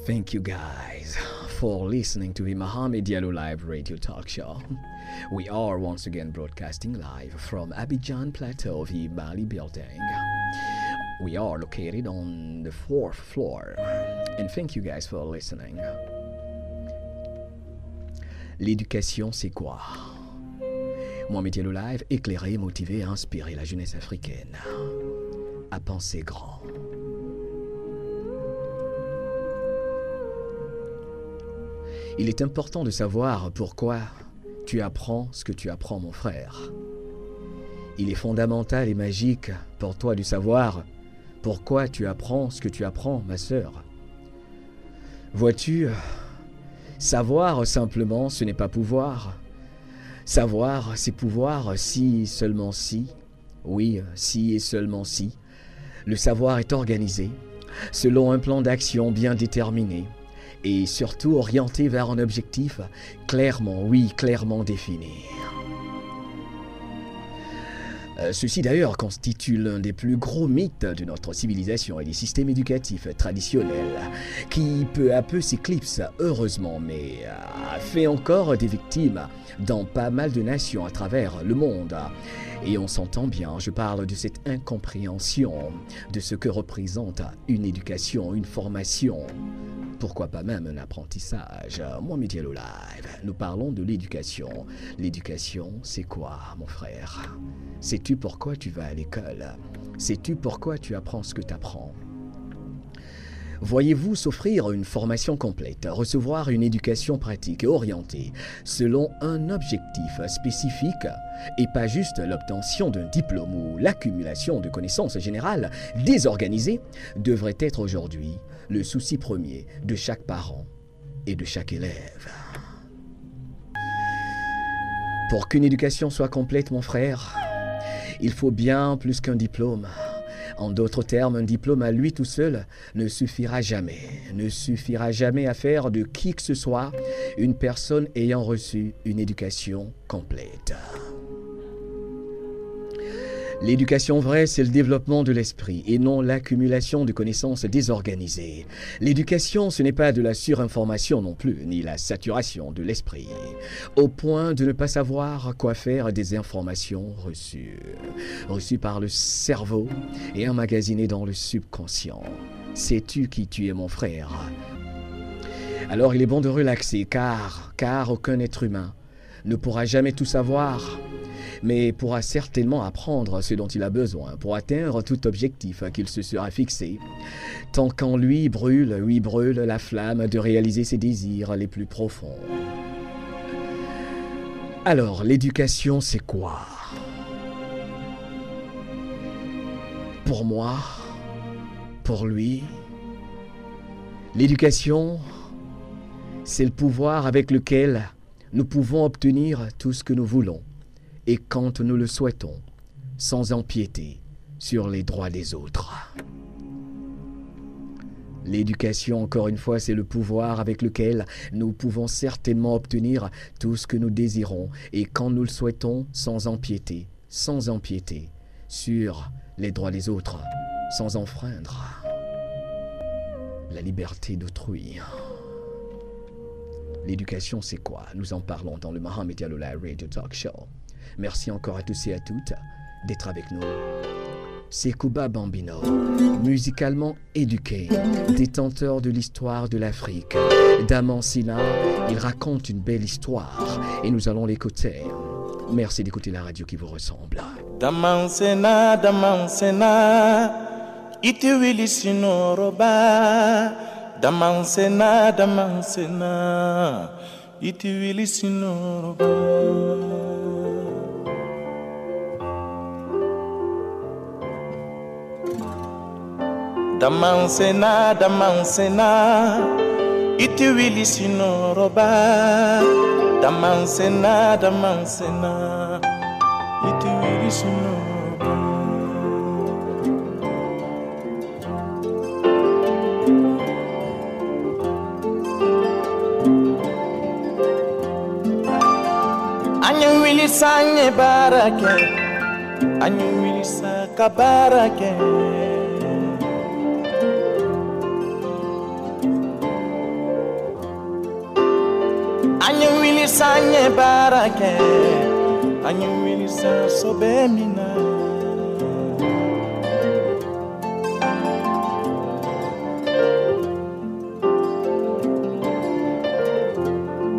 Thank you guys for listening to the Mohamed Diallo Live Radio Talk Show. We are once again broadcasting live from Abidjan Plateau, the Bali building. We are located on the 4th floor. And thank you guys for listening. L'éducation, c'est quoi? Mohamed Diallo Live, éclairer, motiver et inspirer la jeunesse africaine à penser grand. Il est important de savoir pourquoi tu apprends ce que tu apprends, mon frère. Il est fondamental et magique pour toi de savoir pourquoi tu apprends ce que tu apprends, ma sœur. Vois-tu, savoir simplement, ce n'est pas pouvoir. Savoir, c'est pouvoir si, seulement si. Oui, si et seulement si. Le savoir est organisé selon un plan d'action bien déterminé et surtout orienté vers un objectif clairement défini. Ceci d'ailleurs constitue l'un des plus gros mythes de notre civilisation et des systèmes éducatifs traditionnels qui peu à peu s'éclipse, heureusement, mais fait encore des victimes dans pas mal de nations à travers le monde. Et on s'entend bien, je parle de cette incompréhension de ce que représente une éducation, une formation, pourquoi pas même un apprentissage. Mohamed Diallo Live, nous parlons de l'éducation. L'éducation, c'est quoi, mon frère? Sais-tu pourquoi tu vas à l'école? Sais-tu pourquoi tu apprends ce que tu apprends? Voyez-vous s'offrir une formation complète, recevoir une éducation pratique et orientée selon un objectif spécifique et pas juste l'obtention d'un diplôme ou l'accumulation de connaissances générales désorganisées devrait être aujourd'hui le souci premier de chaque parent et de chaque élève. Pour qu'une éducation soit complète, mon frère, il faut bien plus qu'un diplôme. En d'autres termes, un diplôme à lui tout seul ne suffira jamais à faire de qui que ce soit une personne ayant reçu une éducation complète. L'éducation vraie, c'est le développement de l'esprit et non l'accumulation de connaissances désorganisées. L'éducation, ce n'est pas de la surinformation non plus, ni la saturation de l'esprit, au point de ne pas savoir quoi faire des informations reçues par le cerveau et emmagasinées dans le subconscient. Sais-tu qui tu es, mon frère? Alors il est bon de relaxer, car aucun être humain ne pourra jamais tout savoir, mais pourra certainement apprendre ce dont il a besoin pour atteindre tout objectif qu'il se sera fixé, tant qu'en lui brûle la flamme de réaliser ses désirs les plus profonds. Alors, l'éducation, c'est quoi? Pour moi, pour lui, l'éducation, c'est le pouvoir avec lequel nous pouvons obtenir tout ce que nous voulons et quand nous le souhaitons, sans empiéter sur les droits des autres. L'éducation, encore une fois, c'est le pouvoir avec lequel nous pouvons certainement obtenir tout ce que nous désirons et quand nous le souhaitons, sans empiéter sur les droits des autres, sans enfreindre la liberté d'autrui. L'éducation, c'est quoi? Nous en parlons dans le Mohamed Diallo Live Radio Talk Show. Merci encore à tous et à toutes d'être avec nous. C'est Kuba Bambino, musicalement éduqué, détenteur de l'histoire de l'Afrique. D'Amancina, il raconte une belle histoire et nous allons l'écouter. Merci d'écouter la radio qui vous ressemble. Damansena, iti wili sinoroba. Damansena, iti wili sinoroba. Damansena, iti wili sinoroba. Damansena, iti wili sinoroba. Anyu wili sanye barake, anyu wili sakabarake. Anya wili sanye barake, anya wili sa sobemina.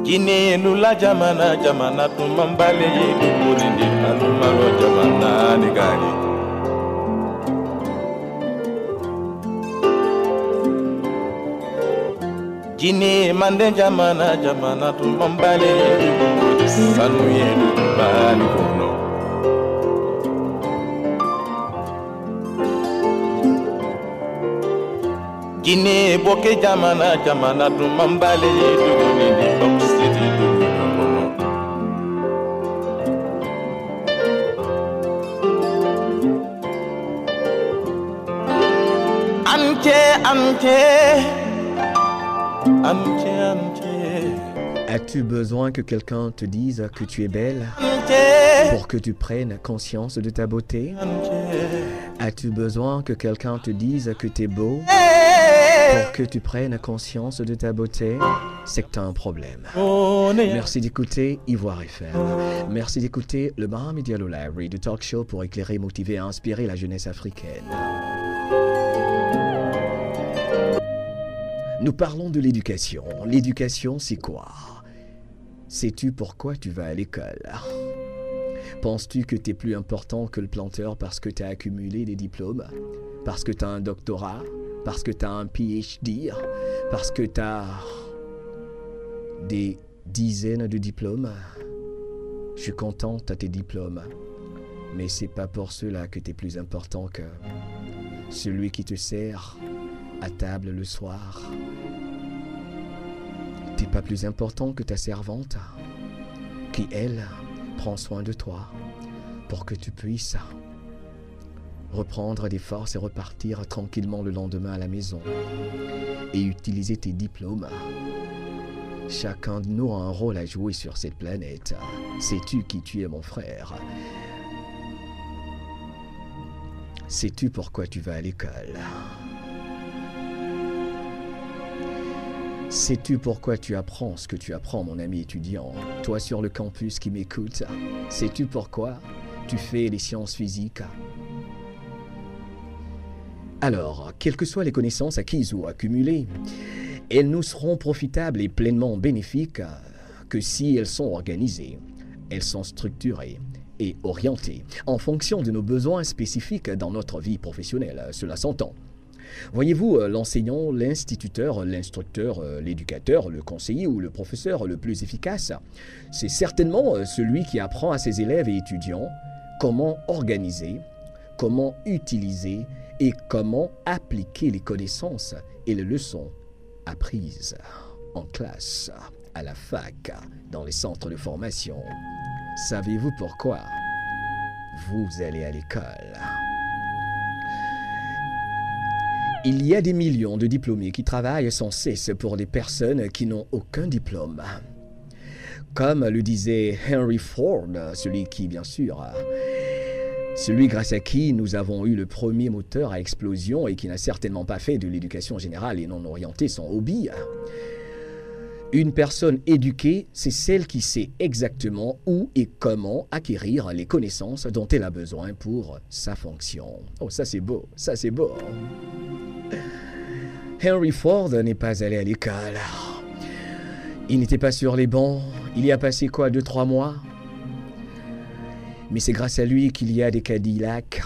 Gine nula jamana jamana tumambale yedu kurindi anumalo jamana nigari. Gine mande jamana jamana tumambale yedu kurindi sanu yedu bali kono. Gine boke jamana jamana tumambale yedu kurindi oksidi kono. Ante. As-tu besoin que quelqu'un te dise que tu es belle pour que tu prennes conscience de ta beauté? As-tu besoin que quelqu'un te dise que tu es beau pour que tu prennes conscience de ta beauté? C'est que tu as un problème. Merci d'écouter Ivoire FM. Merci d'écouter le Bahami Diallo Library, du talk show pour éclairer, motiver et inspirer la jeunesse africaine. Nous parlons de l'éducation. L'éducation, c'est quoi? Sais-tu pourquoi tu vas à l'école? Penses-tu que tu es plus important que le planteur parce que tu as accumulé des diplômes? Parce que tu as un doctorat? Parce que tu as un PhD? Parce que tu as des dizaines de diplômes? Je suis content, tu as tes diplômes. Mais c'est pas pour cela que tu es plus important que celui qui te sert à table le soir. T'es pas plus important que ta servante qui, elle, prend soin de toi pour que tu puisses reprendre des forces et repartir tranquillement le lendemain à la maison et utiliser tes diplômes. Chacun de nous a un rôle à jouer sur cette planète. Sais-tu qui tu es, mon frère? Sais-tu pourquoi tu vas à l'école? Sais-tu pourquoi tu apprends ce que tu apprends, mon ami étudiant? Toi sur le campus qui m'écoute, sais-tu pourquoi tu fais les sciences physiques? Alors, quelles que soient les connaissances acquises ou accumulées, elles nous seront profitables et pleinement bénéfiques que si elles sont organisées, elles sont structurées et orientées en fonction de nos besoins spécifiques dans notre vie professionnelle. Cela s'entend. Voyez-vous, l'enseignant, l'instituteur, l'instructeur, l'éducateur, le conseiller ou le professeur le plus efficace, c'est certainement celui qui apprend à ses élèves et étudiants comment organiser, comment utiliser et comment appliquer les connaissances et les leçons apprises en classe, à la fac, dans les centres de formation. Savez-vous pourquoi vous allez à l'école? Il y a des millions de diplômés qui travaillent sans cesse pour des personnes qui n'ont aucun diplôme. Comme le disait Henry Ford, celui grâce à qui nous avons eu le premier moteur à explosion et qui n'a certainement pas fait de l'éducation générale et non orientée son hobby. Une personne éduquée, c'est celle qui sait exactement où et comment acquérir les connaissances dont elle a besoin pour sa fonction. Oh, ça c'est beau, ça c'est beau. Henry Ford n'est pas allé à l'école. Il n'était pas sur les bancs. Il y a passé 2-3 mois. Mais c'est grâce à lui qu'il y a des Cadillacs,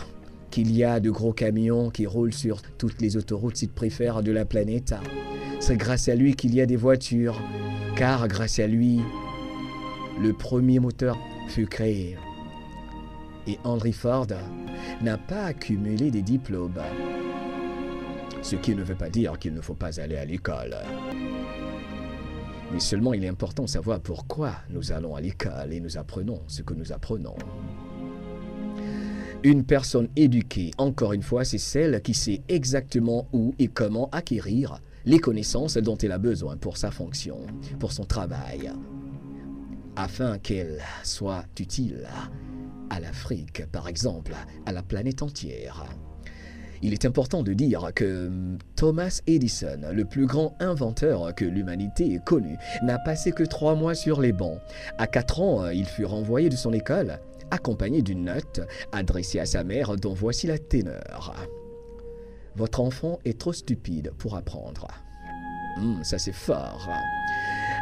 qu'il y a de gros camions qui roulent sur toutes les autoroutes, si tu préfères, de la planète. C'est grâce à lui qu'il y a des voitures, car grâce à lui, le premier moteur fut créé. Et Henry Ford n'a pas accumulé des diplômes. Ce qui ne veut pas dire qu'il ne faut pas aller à l'école. Mais seulement il est important de savoir pourquoi nous allons à l'école et nous apprenons ce que nous apprenons. Une personne éduquée, encore une fois, c'est celle qui sait exactement où et comment acquérir les connaissances dont elle a besoin pour sa fonction, pour son travail, afin qu'elle soit utile à l'Afrique, par exemple, à la planète entière. Il est important de dire que Thomas Edison, le plus grand inventeur que l'humanité ait connu, n'a passé que 3 mois sur les bancs. À 4 ans, il fut renvoyé de son école, accompagné d'une note adressée à sa mère dont voici la teneur. « Votre enfant est trop stupide pour apprendre. » Ça c'est fort.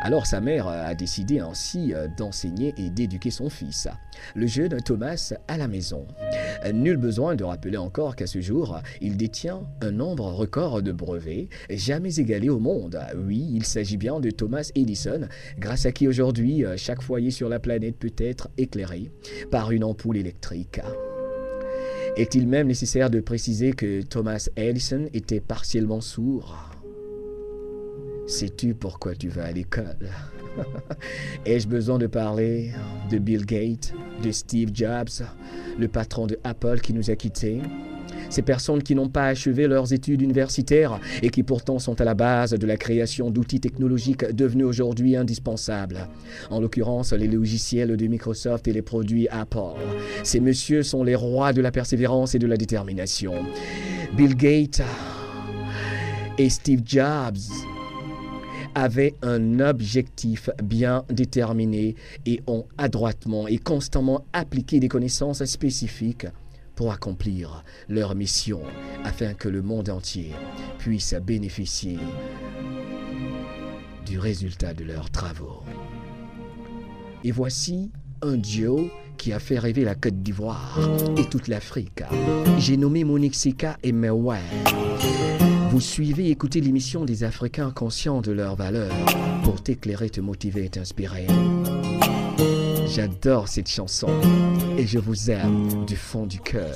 Alors sa mère a décidé ainsi d'enseigner et d'éduquer son fils, le jeune Thomas, à la maison. Nul besoin de rappeler encore qu'à ce jour, il détient un nombre record de brevets jamais égalé au monde. Oui, il s'agit bien de Thomas Edison, grâce à qui aujourd'hui chaque foyer sur la planète peut être éclairé par une ampoule électrique. Est-il même nécessaire de préciser que Thomas Edison était partiellement sourd ? Sais-tu pourquoi tu vas à l'école? Ai-je besoin de parler de Bill Gates, de Steve Jobs, le patron de Apple qui nous a quittés? Ces personnes qui n'ont pas achevé leurs études universitaires et qui pourtant sont à la base de la création d'outils technologiques devenus aujourd'hui indispensables. En l'occurrence, les logiciels de Microsoft et les produits Apple. Ces messieurs sont les rois de la persévérance et de la détermination. Bill Gates et Steve Jobs avaient un objectif bien déterminé et ont adroitement et constamment appliqué des connaissances spécifiques pour accomplir leur mission afin que le monde entier puisse bénéficier du résultat de leurs travaux. Et voici un duo qui a fait rêver la Côte d'Ivoire et toute l'Afrique. J'ai nommé Monique Sika et Mewe. Vous suivez et écoutez l'émission des Africains conscients de leurs valeurs pour t'éclairer, te motiver et t'inspirer. J'adore cette chanson et je vous aime du fond du cœur.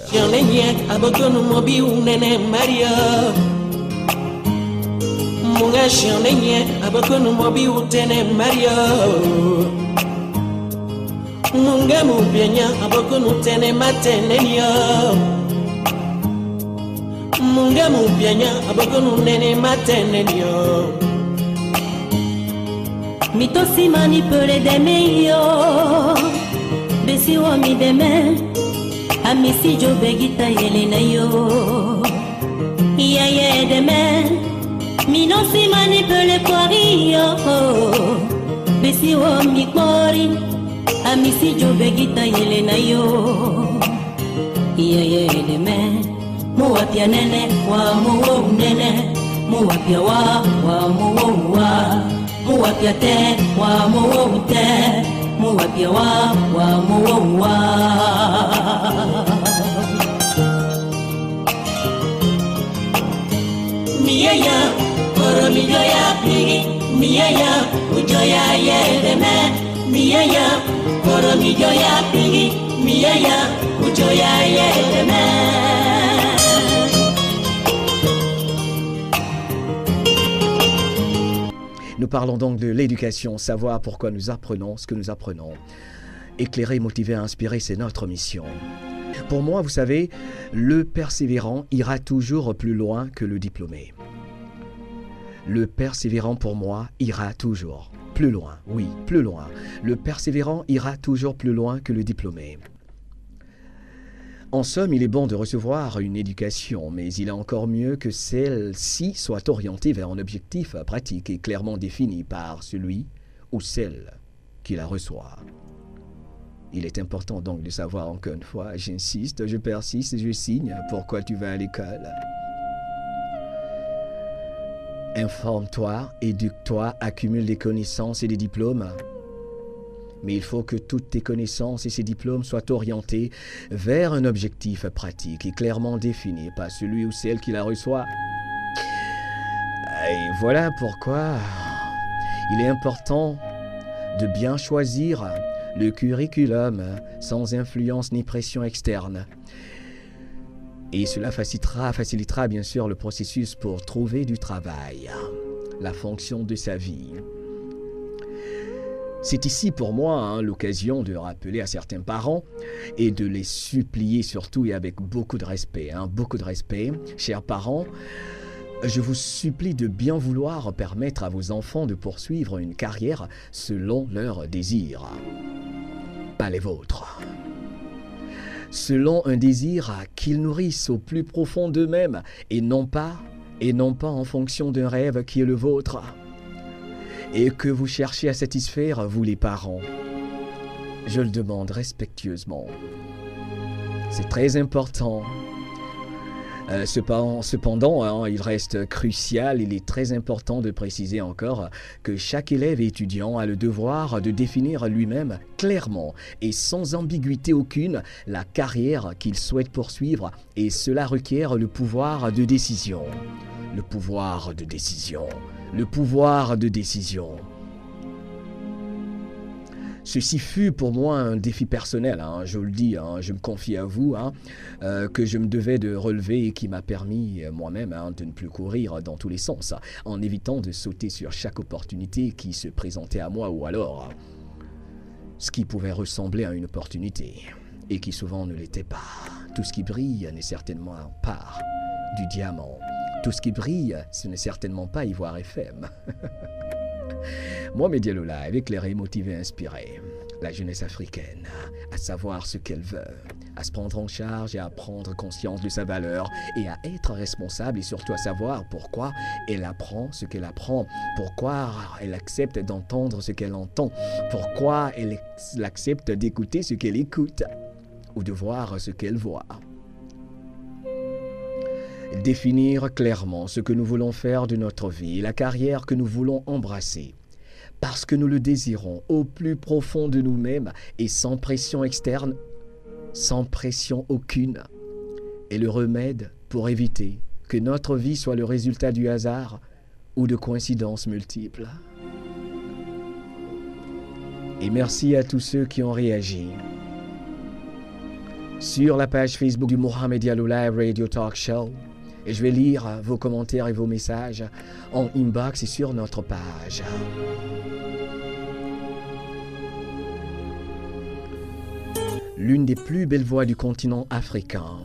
Munga mubyanya abakonu nene matenenyo Mitosi manipule deme yo Besi wa mi deme Amisi jo begita yelena yo Iya ye deme Minosi manipule kwari yo Besi wa mi kwari Amisi jo begita yelena yo Iya ye deme Muwapia nene wa muwo nene Muwapia wa muwo Muwapia te wa muwo te Muwapia wa muwo Miyaya koro mijoya pigi Miyaya ujoya yedeme Miyaya koro mijoya pigi Miyaya ujoya yedeme. Nous parlons donc de l'éducation, savoir pourquoi nous apprenons ce que nous apprenons. Éclairer, motiver, inspirer, c'est notre mission. Pour moi, vous savez, le persévérant ira toujours plus loin que le diplômé. Le persévérant, pour moi, ira toujours plus loin. Oui, plus loin. Le persévérant ira toujours plus loin que le diplômé. En somme, il est bon de recevoir une éducation, mais il est encore mieux que celle-ci soit orientée vers un objectif pratique et clairement défini par celui ou celle qui la reçoit. Il est important donc de savoir, encore une fois, j'insiste, je persiste, je signe, pourquoi tu vas à l'école. Informe-toi, éduque-toi, accumule des connaissances et des diplômes. Mais il faut que toutes tes connaissances et ces diplômes soient orientés vers un objectif pratique et clairement défini par celui ou celle qui la reçoit. Et voilà pourquoi il est important de bien choisir le curriculum sans influence ni pression externe. Et cela facilitera bien sûr le processus pour trouver du travail, la fonction de sa vie. C'est ici pour moi l'occasion de rappeler à certains parents et de les supplier surtout et avec beaucoup de respect, chers parents, je vous supplie de bien vouloir permettre à vos enfants de poursuivre une carrière selon leurs désirs, pas les vôtres. selon un désir qu'ils nourrissent au plus profond d'eux-mêmes et non pas en fonction d'un rêve qui est le vôtre et que vous cherchez à satisfaire, vous les parents. Je le demande respectueusement. C'est très important. Cependant, il reste crucial, il est très important de préciser encore que chaque élève et étudiant a le devoir de définir lui-même clairement et sans ambiguïté aucune la carrière qu'il souhaite poursuivre et cela requiert le pouvoir de décision. Le pouvoir de décision. Le pouvoir de décision. Ceci fut pour moi un défi personnel, je vous le dis, je me confie à vous, que je me devais de relever et qui m'a permis moi-même de ne plus courir dans tous les sens, en évitant de sauter sur chaque opportunité qui se présentait à moi ou alors ce qui pouvait ressembler à une opportunité et qui souvent ne l'était pas. Tout ce qui brille n'est certainement pas du diamant. Tout ce qui brille, ce n'est certainement pas Ivoire FM. Moi, Média Lola, éclairé, motivé, inspiré, la jeunesse africaine, à savoir ce qu'elle veut, à se prendre en charge et à prendre conscience de sa valeur et à être responsable et surtout à savoir pourquoi elle apprend ce qu'elle apprend, pourquoi elle accepte d'entendre ce qu'elle entend, pourquoi elle accepte d'écouter ce qu'elle écoute ou de voir ce qu'elle voit. Définir clairement ce que nous voulons faire de notre vie, la carrière que nous voulons embrasser, parce que nous le désirons au plus profond de nous-mêmes et sans pression externe, sans pression aucune, est le remède pour éviter que notre vie soit le résultat du hasard ou de coïncidences multiples. Et merci à tous ceux qui ont réagi sur la page Facebook du Mohamed Diallo Live Radio Talk Show. Et je vais lire vos commentaires et vos messages en inbox et sur notre page. L'une des plus belles voix du continent africain.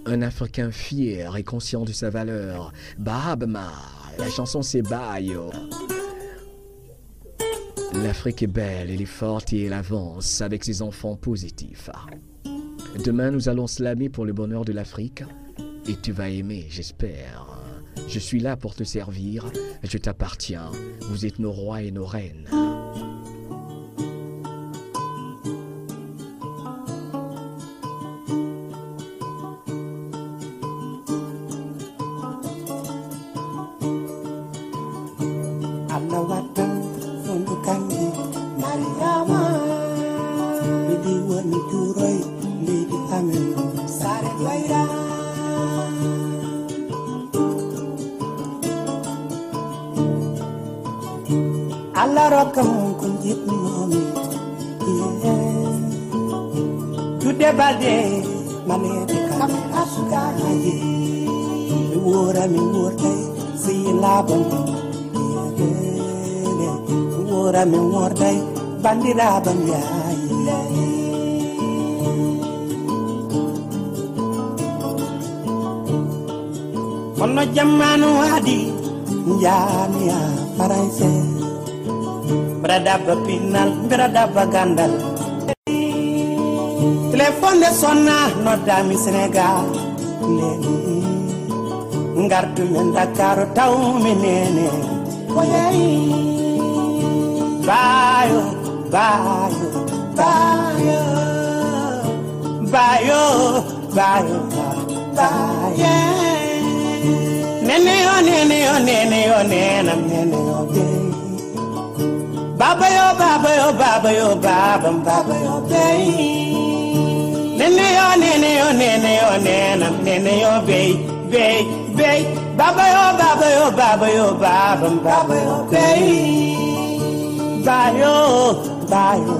Un Africain fier et conscient de sa valeur. Bahabma, la chanson c'est Bayo. L'Afrique est belle, elle est forte et elle avance avec ses enfants positifs. Demain, nous allons slammer pour le bonheur de l'Afrique. Et tu vas aimer, j'espère. Je suis là pour te servir, je t'appartiens. Vous êtes nos rois et nos reines. Ono jamanu hadi njani ya faranse brada bapinal brada bagandal téléphone de sonna no dami Sénégal ngartu men Dakar taw menene oyay bayo bayo bayo bayo bayo bayo nene yo nene yo nene yo nene nene yo baba yo baba yo baba yo baba baba yo nene yo nene yo nene yo nene nene yo bey bey baba yo baba yo baba yo baba baba yo bayo bayo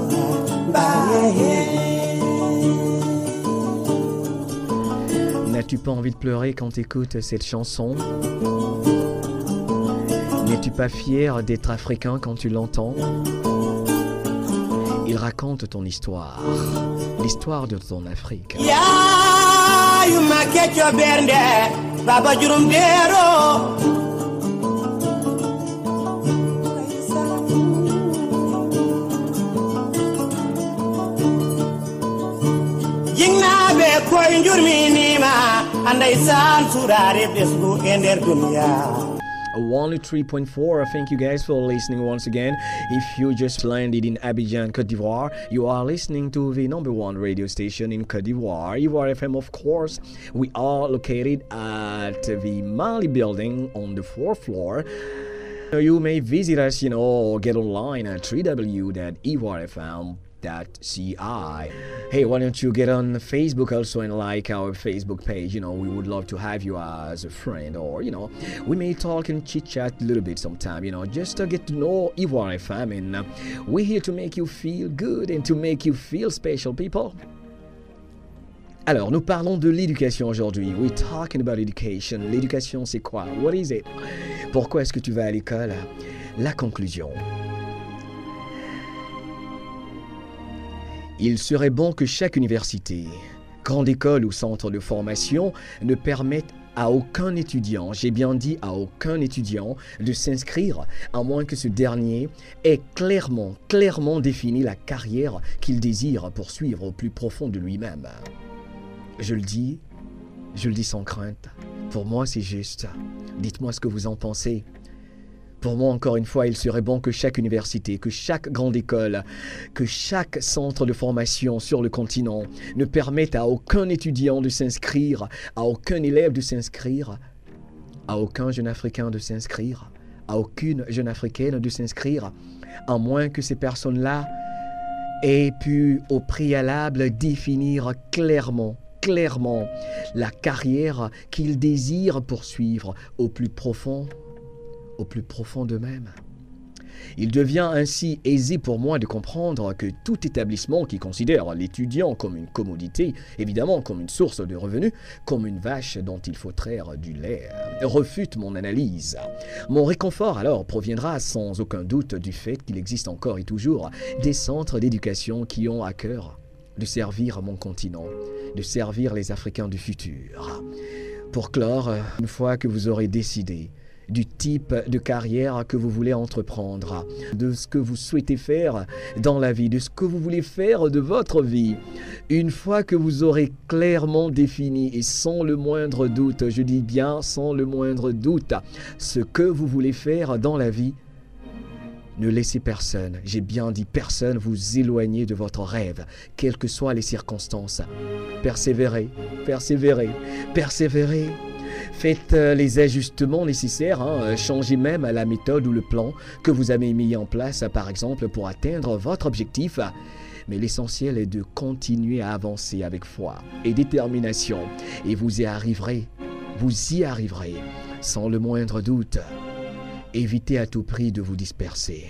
bayo. N'as-tu pas envie de pleurer quand tu écoutes cette chanson? N'es-tu pas fier d'être africain quand tu l'entends? Il raconte ton histoire, l'histoire de ton Afrique. Ya yu makecho bernde baba jurumbero Jingnabe ko njurminima anday san surare Facebook e nder dunya. 103.4. Thank you guys for listening once again. If you just landed in Abidjan, Côte d'Ivoire, you are listening to the number one radio station in Côte d'Ivoire, Ivoire FM, of course. We are located at the Mali building on the 4th floor. You may visit us, or get online at www.ivoirefm.ci. Hey, why don't you get on Facebook also and like our Facebook page? We would love to have you as a friend, or we may talk and chit chat a little bit sometime, just to get to know Ivoire FM, and we're here to make you feel good and to make you feel special, people. Alors, nous parlons de l'éducation aujourd'hui. We're talking about education. L'éducation, c'est quoi? What is it? Pourquoi est-ce que tu vas à l'école? La conclusion. Il serait bon que chaque université, grande école ou centre de formation ne permette à aucun étudiant, j'ai bien dit à aucun étudiant, de s'inscrire à moins que ce dernier ait clairement défini la carrière qu'il désire poursuivre au plus profond de lui-même. Je le dis sans crainte. Pour moi, c'est juste. Dites-moi ce que vous en pensez. Pour moi, encore une fois, il serait bon que chaque université, que chaque grande école, que chaque centre de formation sur le continent ne permette à aucun étudiant de s'inscrire, à aucun élève de s'inscrire, à aucun jeune Africain de s'inscrire, à aucune jeune Africaine de s'inscrire, à moins que ces personnes-là aient pu au préalable définir clairement la carrière qu'ils désirent poursuivre au plus profond d'eux-mêmes. Il devient ainsi aisé pour moi de comprendre que tout établissement qui considère l'étudiant comme une commodité, évidemment comme une source de revenus, comme une vache dont il faut traire du lait, refute mon analyse. Mon réconfort alors proviendra sans aucun doute du fait qu'il existe encore et toujours des centres d'éducation qui ont à cœur de servir mon continent, de servir les Africains du futur. Pour clore, une fois que vous aurez décidé du type de carrière que vous voulez entreprendre, de ce que vous souhaitez faire dans la vie, de ce que vous voulez faire de votre vie. Une fois que vous aurez clairement défini et sans le moindre doute, je dis bien sans le moindre doute, ce que vous voulez faire dans la vie, ne laissez personne, j'ai bien dit personne, vous éloigner de votre rêve, quelles que soient les circonstances. Persévérez. Faites les ajustements nécessaires, changez même la méthode ou le plan que vous avez mis en place, par exemple, pour atteindre votre objectif. Mais l'essentiel est de continuer à avancer avec foi et détermination. Et vous y arriverez, sans le moindre doute. Évitez à tout prix de vous disperser.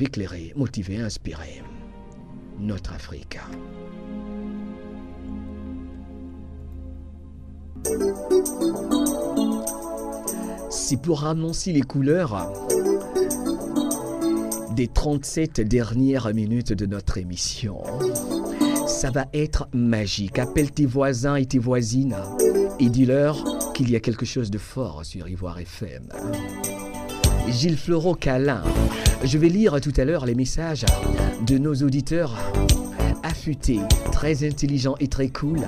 Éclairer, motiver, inspirer. Notre Afrique. C'est pour annoncer les couleurs des 37 dernières minutes de notre émission. Ça va être magique. Appelle tes voisins et tes voisines et dis-leur qu'il y a quelque chose de fort sur Ivoire FM. Gilles Fleureau Câlin. Je vais lire tout à l'heure les messages de nos auditeurs affûtés, très intelligents et très cool.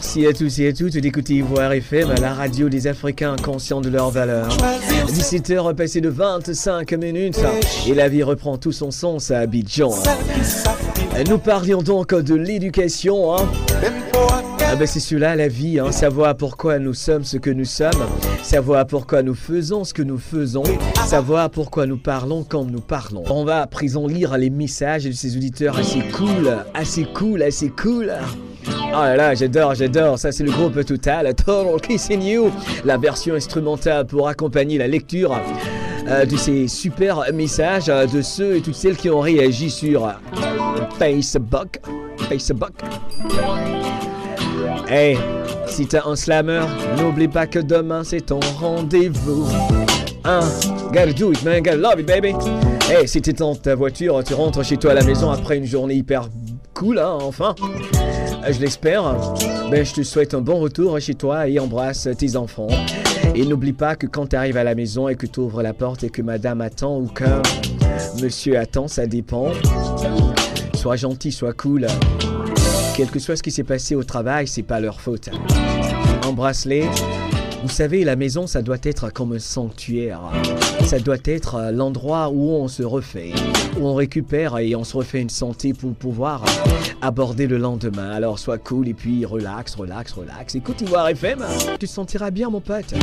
Merci à tous et à toutes d'écouter Ivoire FM, la radio des Africains conscients de leurs valeurs. 17h passées de 25 minutes et la vie reprend tout son sens à Abidjan. Nous parlions donc de l'éducation. C'est cela la vie, savoir pourquoi nous sommes ce que nous sommes, savoir pourquoi nous faisons ce que nous faisons, savoir pourquoi nous parlons comme nous parlons. On va à présent lire les messages de ces auditeurs assez cool. Oh là là, j'adore, ça c'est le groupe Total Kissing You, la version instrumentale pour accompagner la lecture de ces super messages de ceux et toutes celles qui ont réagi sur Facebook. Hey, si t'es un slammer, n'oublie pas que demain c'est ton rendez-vous. Gotta do it man, gotta love it baby. Hey, si t'es dans ta voiture, tu rentres chez toi à la maison après une journée hyper cool, enfin. Je l'espère. Je te souhaite un bon retour chez toi et embrasse tes enfants. Et n'oublie pas que quand tu arrives à la maison et que tu ouvres la porte et que madame attend ou que monsieur attend, ça dépend. Sois gentil, sois cool. Quel que soit ce qui s'est passé au travail, c'est pas leur faute. Embrasse-les. Vous savez, la maison, ça doit être comme un sanctuaire. Ça doit être l'endroit où on se refait, où on récupère et on se refait une santé pour pouvoir aborder le lendemain. Alors, sois cool et puis relax. Écoute Ivoire FM, tu te sentiras bien, mon pote.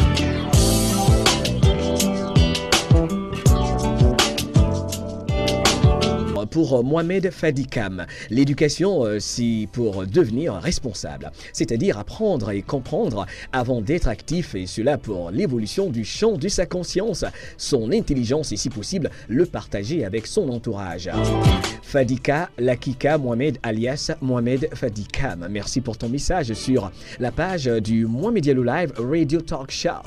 Pour Mohamed Fadikam, l'éducation, c'est pour devenir responsable, c'est-à-dire apprendre et comprendre avant d'être actif, et cela pour l'évolution du champ de sa conscience, son intelligence et si possible, le partager avec son entourage. Fadika Lakika Mohamed alias Mohamed Fadikam, merci pour ton message sur la page du Mohamed Diallo Live Radio Talk Show.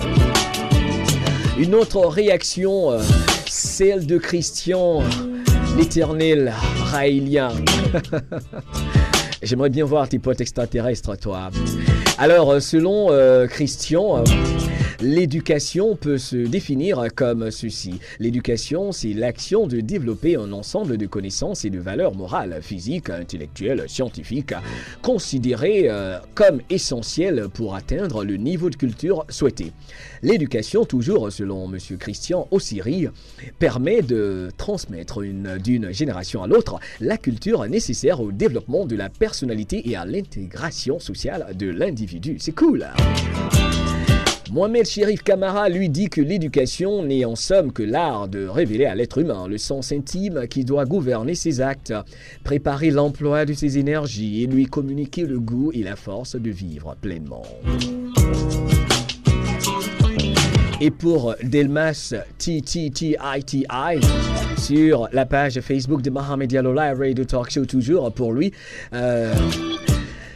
Une autre réaction, celle de Christian, l'éternel raélien. J'aimerais bien voir tes potes extraterrestres, toi. Alors, selon Christian, l'éducation peut se définir comme ceci. L'éducation, c'est l'action de développer un ensemble de connaissances et de valeurs morales, physiques, intellectuelles, scientifiques, considérées comme essentielles pour atteindre le niveau de culture souhaité. L'éducation, toujours selon M. Christian Ossiri, permet de transmettre d'une génération à l'autre la culture nécessaire au développement de la personnalité et à l'intégration sociale de l'individu. C'est cool! Mohamed Chérif Camara lui dit que l'éducation n'est en somme que l'art de révéler à l'être humain le sens intime qui doit gouverner ses actes, préparer l'emploi de ses énergies et lui communiquer le goût et la force de vivre pleinement. Et pour Delmas TTTITI sur la page Facebook de Mohamed Diallo Live Radio Talk Show, toujours pour lui,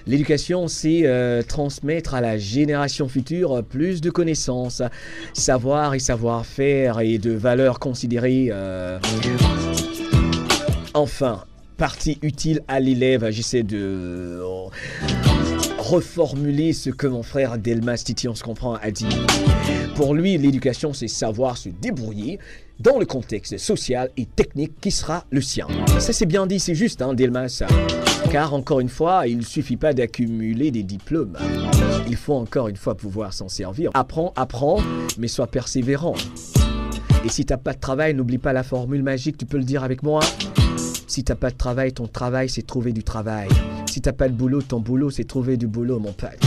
l'éducation, c'est transmettre à la génération future plus de connaissances, savoir et savoir-faire et de valeurs considérées. Enfin, partie utile à l'élève. J'essaie de reformuler ce que mon frère Delmas Titi, on se comprend, a dit. Pour lui, l'éducation, c'est savoir se débrouiller dans le contexte social et technique qui sera le sien. Ça, c'est bien dit, c'est juste, Delmas. Car, encore une fois, il ne suffit pas d'accumuler des diplômes. Il faut encore une fois pouvoir s'en servir. Apprends, mais sois persévérant. Et si t'as pas de travail, n'oublie pas la formule magique, tu peux le dire avec moi. Si t'as pas de travail, ton travail, c'est trouver du travail. Si t'as pas de boulot, ton boulot, c'est trouver du boulot, mon pote.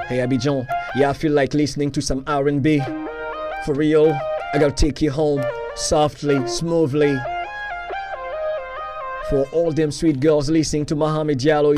Hey Abidjan, yeah, I feel like listening to some R&B. For real, I gotta take you home, softly, smoothly. For all them sweet girls listening to Mohamed Diallo.